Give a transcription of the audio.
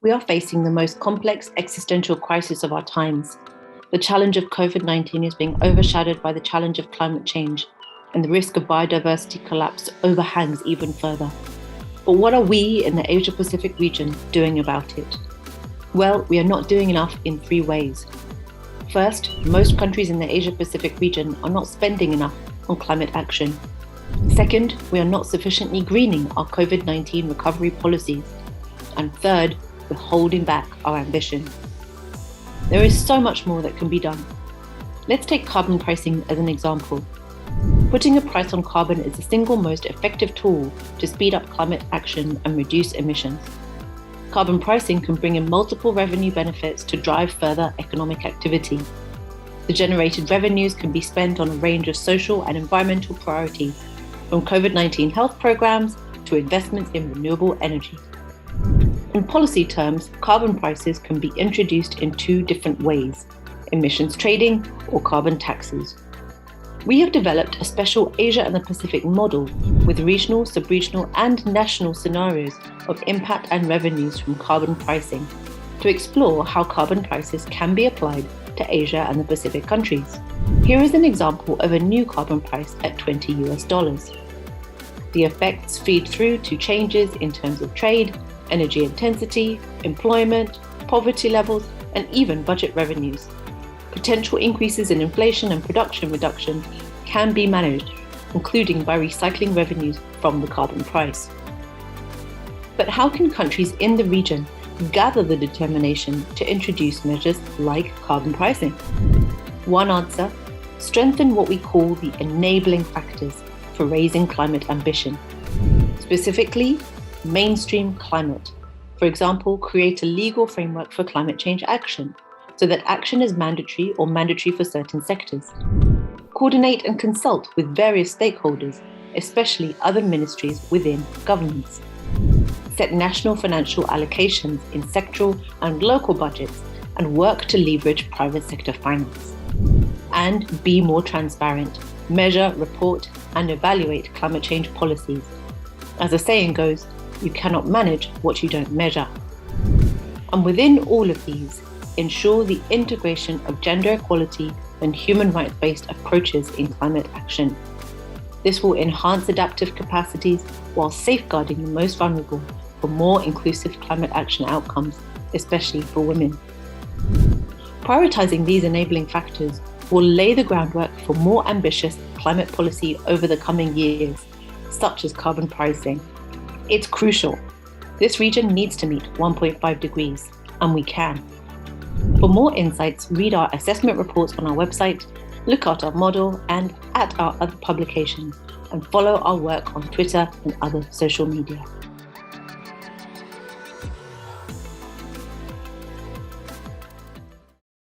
We are facing the most complex existential crisis of our times. The challenge of COVID-19 is being overshadowed by the challenge of climate change, and the risk of biodiversity collapse overhangs even further. But what are we in the Asia-Pacific region doing about it? Well, we are not doing enough in 3 ways. First, most countries in the Asia-Pacific region are not spending enough on climate action. Second, we are not sufficiently greening our COVID-19 recovery policies. And third, we're holding back our ambition. There is so much more that can be done. Let's take carbon pricing as an example. Putting a price on carbon is the single most effective tool to speed up climate action and reduce emissions. Carbon pricing can bring in multiple revenue benefits to drive further economic activity. The generated revenues can be spent on a range of social and environmental priorities, from COVID-19 health programs to investments in renewable energy. In policy terms, carbon prices can be introduced in 2 different ways: emissions trading or carbon taxes. We have developed a special Asia and the Pacific model with regional, sub-regional and national scenarios of impact and revenues from carbon pricing to explore how carbon prices can be applied to Asia and the Pacific countries. Here is an example of a new carbon price at $20. The effects feed through to changes in terms of trade, energy intensity, employment, poverty levels, and even budget revenues. Potential increases in inflation and production reduction can be managed, including by recycling revenues from the carbon price. But how can countries in the region gather the determination to introduce measures like carbon pricing? One answer: strengthen what we call the enabling factors for raising climate ambition. Specifically, mainstream climate. For example, create a legal framework for climate change action, so that action is mandatory or mandatory for certain sectors. Coordinate and consult with various stakeholders, especially other ministries within governments. Set national financial allocations in sectoral and local budgets and work to leverage private sector finance. And be more transparent. Measure, report, and evaluate climate change policies. As the saying goes, you cannot manage what you don't measure. And within all of these, ensure the integration of gender equality and human rights-based approaches in climate action. This will enhance adaptive capacities while safeguarding the most vulnerable for more inclusive climate action outcomes, especially for women. Prioritizing these enabling factors will lay the groundwork for more ambitious climate policy over the coming years, such as carbon pricing. It's crucial. This region needs to meet 1.5 degrees, and we can. For more insights, read our assessment reports on our website, look at our model and at our other publications, and follow our work on Twitter and other social media.